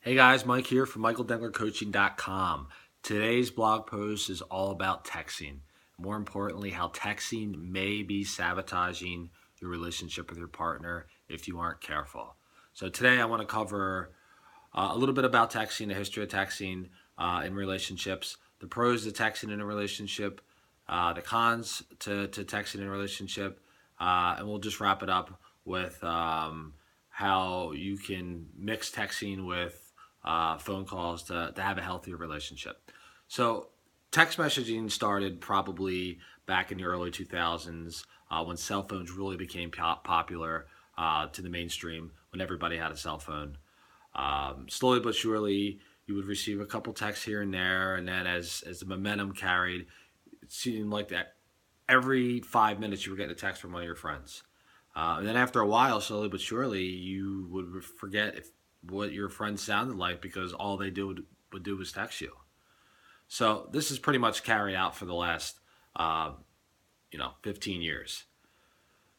Hey guys, Mike here from MichaelDenglerCoaching.com. Today's blog post is all about texting. More importantly, how texting may be sabotaging your relationship with your partner if you aren't careful. So today I want to cover a little bit about texting, the history of texting in relationships, the pros to texting in a relationship, the cons to texting in a relationship, and we'll just wrap it up with how you can mix texting with phone calls to have a healthier relationship. So, text messaging started probably back in the early 2000s when cell phones really became popular to the mainstream, when everybody had a cell phone. Slowly but surely, you would receive a couple texts here and there, and then as the momentum carried, it seemed like that every 5 minutes you were getting a text from one of your friends. And then after a while, slowly but surely, you would forget what your friend sounded like because all they would do was text you. So this is pretty much carried out for the last, uh, 15 years.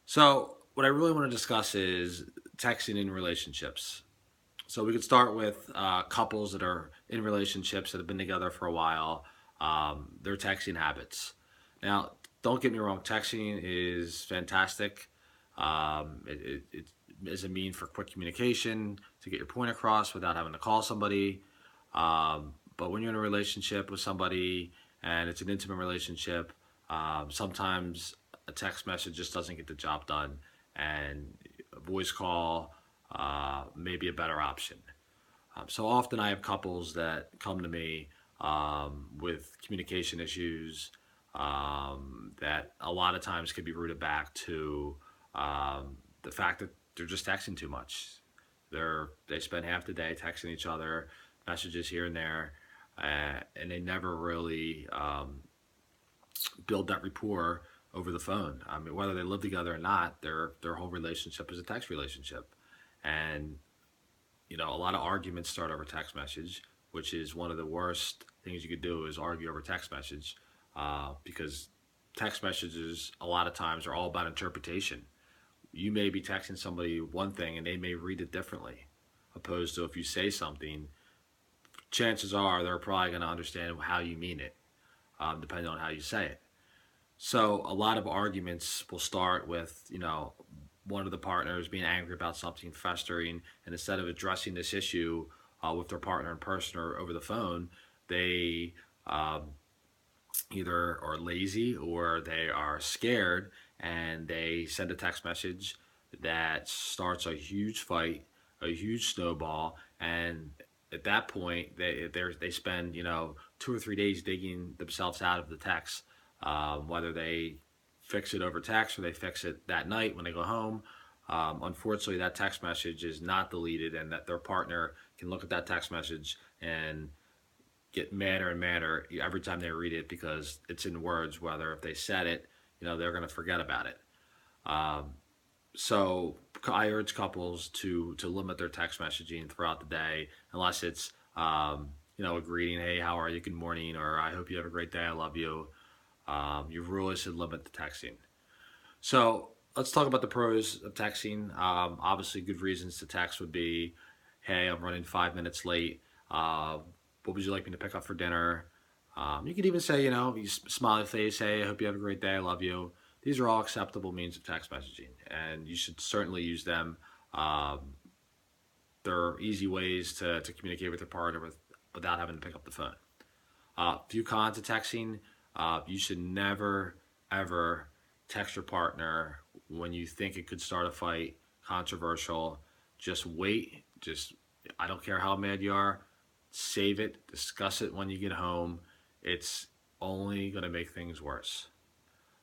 So what I really want to discuss is texting in relationships. So we could start with couples that are in relationships that have been together for a while, their texting habits. Now, don't get me wrong, texting is fantastic. It is a mean for quick communication to get your point across without having to call somebody. But when you're in a relationship with somebody and it's an intimate relationship, sometimes a text message just doesn't get the job done, and a voice call may be a better option. So often I have couples that come to me with communication issues that a lot of times can be rooted back to the fact that they're just texting too much. They spend half the day texting each other, messages here and there, and they never really build that rapport over the phone. I mean, whether they live together or not, their whole relationship is a text relationship, and a lot of arguments start over text message, which is one of the worst things you could do is argue over text message, because text messages a lot of times are all about interpretation. You may be texting somebody one thing and they may read it differently, opposed to if you say something, chances are they're probably going to understand how you mean it, depending on how you say it. So a lot of arguments will start with, one of the partners being angry about something, festering, and instead of addressing this issue with their partner in person or over the phone, they either are lazy or they are scared and they send a text message that starts a huge fight, a huge snowball, and at that point they spend 2 or 3 days digging themselves out of the text, whether they fix it over text or they fix it that night when they go home. Unfortunately, that text message is not deleted, and that their partner can look at that text message and get madder and madder every time they read it because it's in words. Whether if they said it, they're going to forget about it. Um, so I urge couples to limit their text messaging throughout the day, unless it's a greeting, hey, how are you, good morning, or I hope you have a great day, I love you. You really should limit the texting. So let's talk about the pros of texting. Obviously, good reasons to text would be, hey, I'm running 5 minutes late. What would you like me to pick up for dinner? You could even say, you smiley face, hey, I hope you have a great day, I love you. These are all acceptable means of text messaging, and you should certainly use them. Um, they're easy ways to communicate with your partner without having to pick up the phone. Few cons to texting. You should never, ever text your partner when you think it could start a fight, controversial. Just wait. I don't care how mad you are, save it, discuss it when you get home. It's only going to make things worse.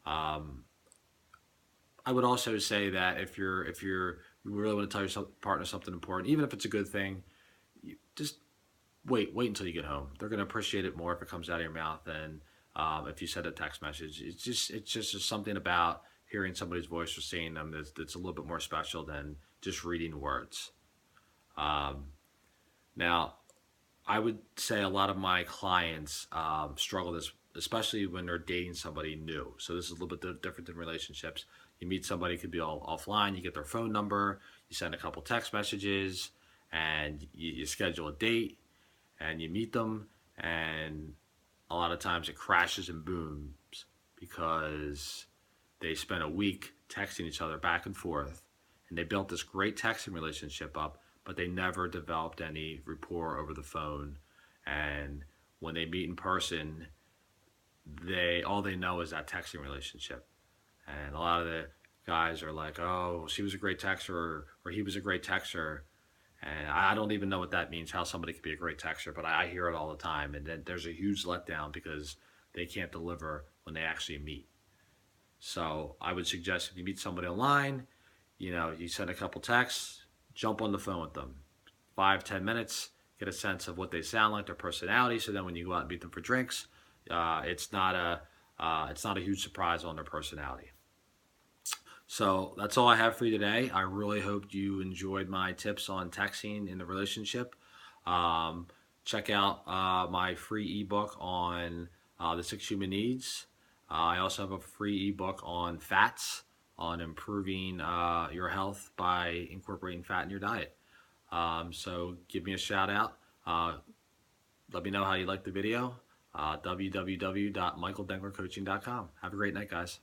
Um, I would also say that if you really want to tell your partner something important, even if it's a good thing, you just wait until you get home. They're going to appreciate it more if it comes out of your mouth than if you send a text message. It's just something about hearing somebody's voice or seeing them that's a little bit more special than just reading words. Um, Now, I would say a lot of my clients struggle this, especially when they're dating somebody new. So this is a little bit different than relationships. You meet somebody, could be all offline. You get their phone number. You send a couple text messages, and you schedule a date and you meet them, and a lot of times it crashes and booms because they spent a week texting each other back and forth, and they built this great texting relationship up, but they never developed any rapport over the phone. And when they meet in person, they all they know is that texting relationship. And a lot of the guys are like, "Oh, she was a great texter," or "He was a great texter." And I don't even know what that means, how somebody could be a great texter, but I hear it all the time. And then there's a huge letdown because they can't deliver when they actually meet. So I would suggest if you meet somebody online, you send a couple texts, jump on the phone with them. 5, 10 minutes, get a sense of what they sound like, their personality. So then when you go out and meet them for drinks, it's not a huge surprise on their personality. So that's all I have for you today. I really hope you enjoyed my tips on texting in the relationship. Check out my free ebook on the 6 human needs. I also have a free ebook on fats, on improving your health by incorporating fat in your diet. So give me a shout out. Let me know how you liked the video. www.michaeldenglercoaching.com. Have a great night, guys.